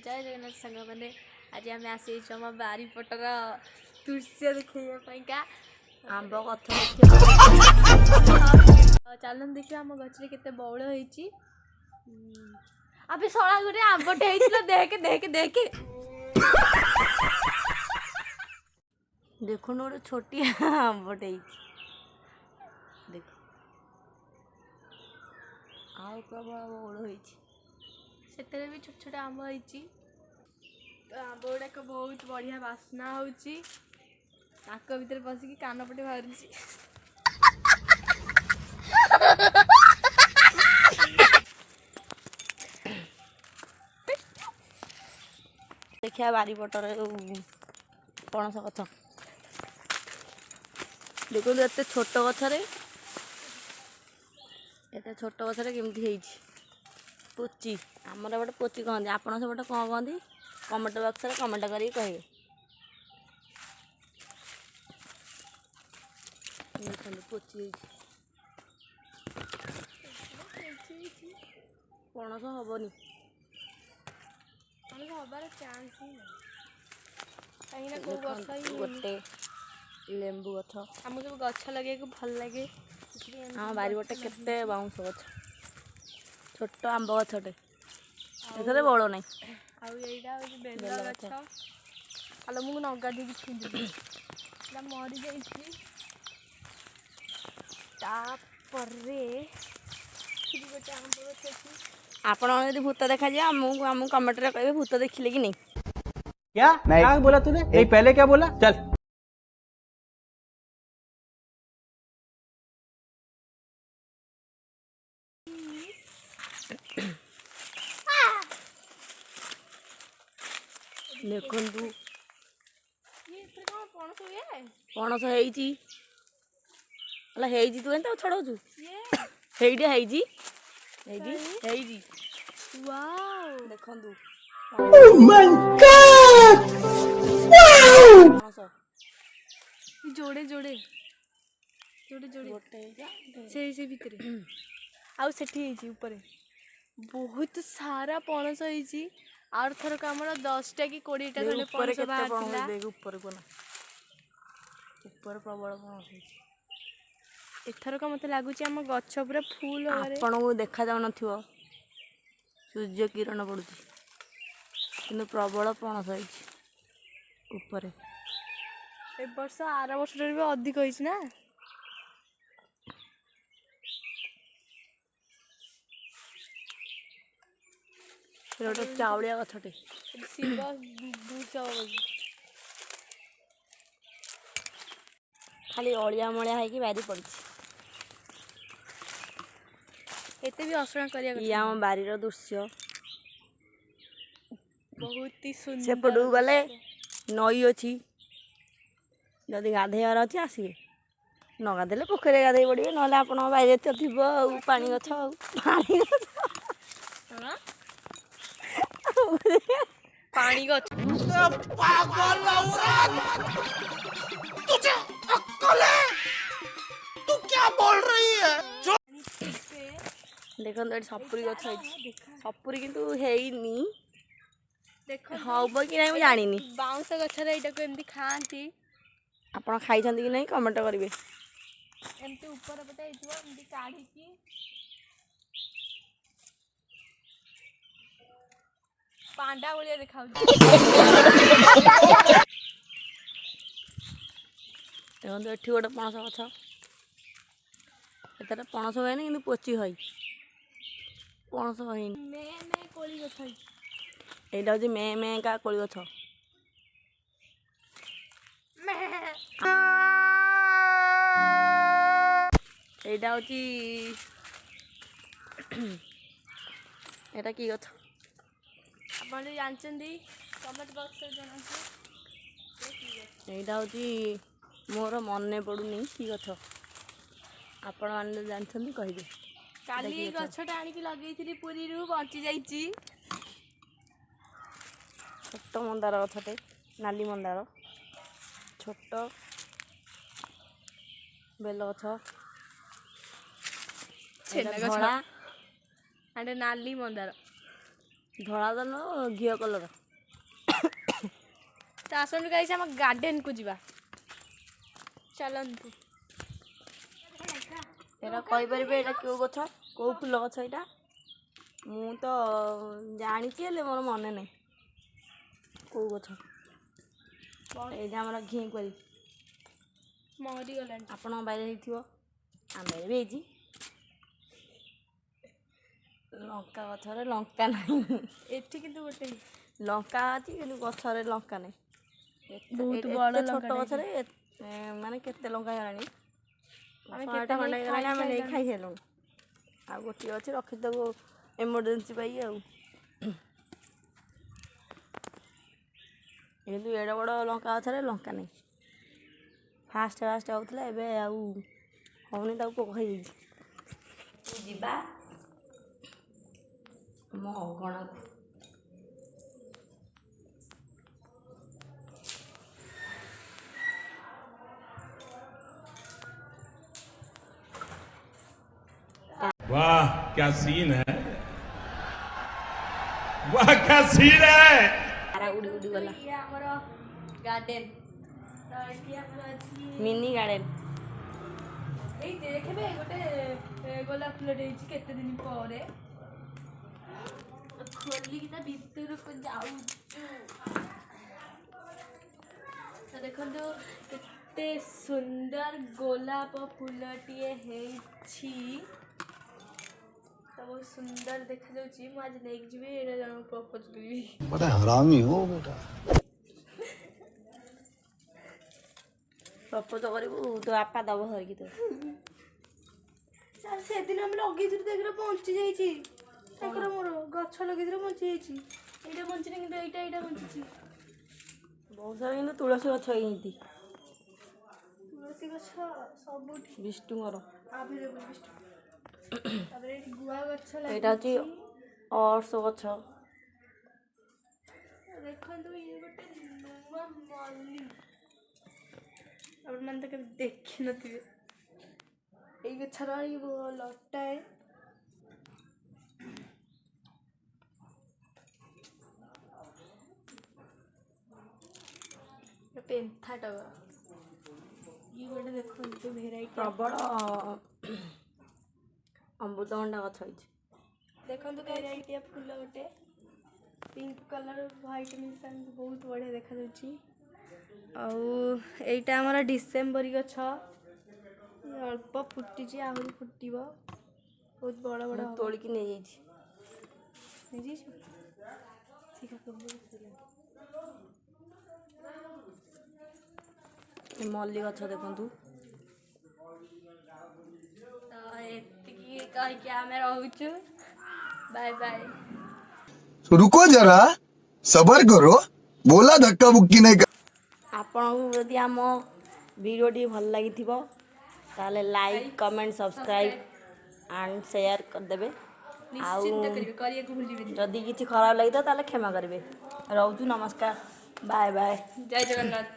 जय जगन्नाथ सांग मैंने आज आम आसी आम बारीपटर दृश्य देखा आंब कथा चलन देखिए आम गचरे केते बौल होईची अबे सळा गुरे आंबटे हेइतला देखे देखे देखे देखो नोरे छोटी आंबटे हेइची देखो आउ प्रबल बौल होईची सेतेरे भी छोट छोट आंब होईची तो आंब गुड़ाक बहुत बढ़िया बास्ना होची नाक भीतर पसिकी कान पटे बाहरी देखिया बारीपटर पणस गछ देखो एत छोट गछरे एत छोट गछरे केमती हेइची पोची आमर गोटे पोची कहते आपण सब गोटे कौन कहते कमेंट बॉक्स में कमेंट करें कहे पोची पणस हेनी हबार चान्स ही नहीं गोटे लेंबू गछ आम सब गछ लगे भल लगे हाँ बारीपटे केते बाउंस गछ छोट आंब गछटे एथरे बड़ ना बेल गछ आलो मुझे नगा दी छुंदी मरी गोटे आंब गछ आपण यदि भूत देखा जाए आम कमेंट रे कहे भूत देखिले कि नहीं क्या नहीं क्या बोला तूने नहीं पहले क्या बोला चल देखु पणस हेइची अला हेइची तू एंता छड़ाउछु हेइडी हेइची हेइडी हेइडी वाओ देखंदु ओह माय गॉड वाओ जोड़े जोड़े जोड़े जोड़े गोटे से भीतर आउ सेठी हेइची ऊपर बहुत सारा पणस हेइची और थर का हमर 10टा कि 20टा खंडे पणस बाहरला ऊपर को ना ऊपर प्रबल पणस हेइची एथर का मते लागुची हम गच्छ पूरा फूल होरे आपण को देखा जाउ नथिवो सूर्य किरण पड़ुची किंतु प्रबल पणस हेइची ऊपर ए वर्ष आर वर्ष रे भी अधिक होइछ ना रोटे चावलिया गछटे सिल्वा दूर चावल खाली अलिया मलिया है कि बारी पड़ी एते भी असना करिया ये हम बारी रो दृश्य बहुत ही सुंदर से पडू गले नई अछि जदि गाधेयार अछि आसीबे न गाधेले पोखरे गाधे पड़िबे नले आपण बाइरे त थिबो पानी गछ पानी गछ पानी गछ पागल औरत तुझे अक्ल है तू क्या बोल रही है देखो तो सपुरी गछ सपुरी किंतु हेइनी देखो हबो कि नहीं जानी नी बाउंस गछ रे एटा को एमती खांती आपण खाइ छंती कि नहीं कमेंट करिवे एमती ऊपर पता हेतबो एमती काढी की पांडा बोलिया देखाउ देखो एठी गोटे पणस गछ एतरे पणस होइनी किंतु पोची होई पणस होइनी मे मे कोली गछ एटा होची मे मे का कोली गछ एटा होची एटा की गछ आपण जानचंदी कमेंट बॉक्स रे जणांछु एटा होची मोर मने पडुनी की गछ आपण माने जानछंदी कहिबे काली गछटा आनी कि लगेइथिली पुरी रु बंची जाईची छोट मंदार गछटे नाली मंदार छोट बेल गछ छेला गछ आंडे नाली मंदार ଧଳା ତ ନୁହଁ ଘିଅ କଲର। ତ ଆସନ୍ତୁ ଗାଇସ୍ ଆମ ଗାର୍ଡେନକୁ ଯିବା ଚାଲନ୍ତୁ। ଏଇଟା କହିପାରିବେ ଏଇଟା କେଉଁ ଗଛ କେଉଁ ଫୁଲ ଗଛ ଏଇଟା? ମୁଁ ତ ଜାଣିଛି ହେଲେ ମୋର ମନେ ନାହିଁ କେଉଁ ଗଛ। ଏଇଟା ଆମର ଘିକୁଆଁରୀ। ମରିଗଲାଣି। ଆପଣଙ୍କ ବାଇରେ ହେଇଥିବ, ଆମ ବାଇରେ ବି ହେଇଛି। ଲଙ୍କା ଗଛରେ ଲଙ୍କା ନାହିଁ। ଏଠି କିନ୍ତୁ ଗୋଟେ ଲଙ୍କା ଅଛି କିନ୍ତୁ ଗଛରେ ଲଙ୍କା ନାହିଁ। ବହୁତ ଏତେ ବଡ଼ ଛୋଟ ଲଙ୍କାଟେ ଗଛରେ ମାନେ କେତେ ଲଙ୍କା ହେଇଗଲାଣି। ଆମେ 100ଟା କେତେ ଖଣ୍ଡେ ନେଇ ହେଇଗଲାଣି, ଆମେ ନେଇ ଖାଇସାରିଲୁଣି। ଖାଇସାରିଲୁଣି। ଆଉ ଗୋଟିଏ ଅଛି ରଖିଦେବୁ ଏମର୍ଜେନ୍ସି ପାଇଁ ଆଉ। କିନ୍ତୁ ଏଡ଼େ ବଡ଼ ଲଙ୍କା ଗଛରେ ଲଙ୍କା ନାହିଁ। ଫାଷ୍ଟ ହେଉଥିଲା, ଏବେ ଆଉ ହେଉନି, ତାକୁ ପୋକ ହେଇଯାଇଛି। ଯିବା ଆମ ଅଗଣାକୁ। वाह क्या सीन है, वाह क्या सीन है। तारा उड़ी उड़ी गला। ଇଏ ଆମର ଗାର୍ଡେନ। ତ ଏଠି ଆମର ଅଛି मिनी गार्डन। ଏଇ ଦେଖିବେ ଗୋଟେ ଗୋଲାପ ଫୁଲଟେ ହେଇଛି କେତେ ଦିନ ପରେ। ଖୋଲିକି ତା ଭିତରକୁ ଯାଉଛୁ। ତ ଦେଖନ୍ତୁ କେତେ ସୁନ୍ଦର ଗୋଲାପ ଫୁଲଟିଏ ହେଇଛି। ତ ବହୁତ ସୁନ୍ଦର ଦେଖାଯାଉଛି। ମୁଁ ଆଜି ନେଇକି ଯିବି, ଏଇଟା ଜଣଙ୍କୁ ପ୍ରପୋଜ କରିବି। बड़ा हरामी हो बेटा। ପ୍ରପୋଜ କରିବୁ ତୋ ବାପା ଦବ ଧରିକି ତୋ। ସାର୍ ସେଦିନ ଆମେ ଲଗେଇଥିଲୁ ଦେଖିଲ ବଞ୍ଚି ଯାଇଛି। ତାଙ୍କର ମୋର ଗଛ ଲଗେଇଥିଲୁ ବଞ୍ଚି ଯାଇଛି। ଏଇଟା ବଞ୍ଚିନି କିନ୍ତୁ ଏଇଟା ବଞ୍ଚିଛି। ବହୁତ ସାରା କିନ୍ତୁ ତୁଳସୀ ଗଛ ହେଇଛି। ତୁଳସୀ ଗଛ ସବୁଠି ବିଷ୍ଣୁଙ୍କର। ଆଭେଲେବୁଲ ବିଷ୍ଣୁ। ତାପରେ ଏଠି ଗୁଆ ଗଛ ଏଇଟା ହେଉଛି ଲାଗିଛି। ଅର୍ସ ଗଛ। ଦେଖନ୍ତୁ ଇଏ ଗୋଟେ ନୂଆ ମଲ୍ଲି। ଆପଣମାନେ ତ କେବେ ଦେଖିନଥିବେ। ଏଇ ଗଛର ଏଇ ଲଟାଏ ପେନ୍ଥା ଟଗର। ଇଏ ଗୋଟେ ଦେଖନ୍ତୁ ଭେରାଇଟି। ପ୍ରବଳ ଅମୃତଭଣ୍ଡା ଗଛ ହେଇଛି। ଦେଖନ୍ତୁ ଭେରାଇଟିଆ ଫୁଲ ଗୋଟେ ପିଙ୍କ କଲର ହ୍ୱାଇଟ୍ ମିଶାନ୍ତି, ବହୁତ ବଢ଼ିଆ ଦେଖାଯାଉଛି। ଆଉ ଏଇଟା ଆମର ଡିସେମ୍ବରୀ ଗଛ। ଅଳ୍ପ ଫୁଟିଛି, ଆହୁରି ଫୁଟିବ। ବହୁତ ବଡ଼ ବଡ଼ ମୁଁ ତୋଳିକି ନେଇଯାଇଛି। ନେଇଯାଇଛୁ। ଏ ମଲ୍ଲି ଗଛ ଦେଖନ୍ତୁ। ତ ଏତିକି କହିକି ଆମେ ରହୁଛୁ। Bye bye. रुको जरा सबर करो, बोला धक्का बुक्की नहीं कर। ଆପଣଙ୍କୁ ଯଦି ଆମ ଭିଡ଼ିଓଟି ଭଲ ଲାଗିଥିବ ତାହେଲେ like comment subscribe and share କରିଦେବେ। ଆଉ ନିଶ୍ଚିନ୍ତ କରିବେ, କରିବାକୁ ଭୁଲିବେନି। ଯଦି କିଛି ଖରାପ ଲାଗିଥିବ ତାହେଲେ କ୍ଷମା କରିବେ। ରହୁଛୁ, ନମସ୍କାର, ବାଏ ବାଏ। ଜୟ ଜଗନ୍ନାଥ।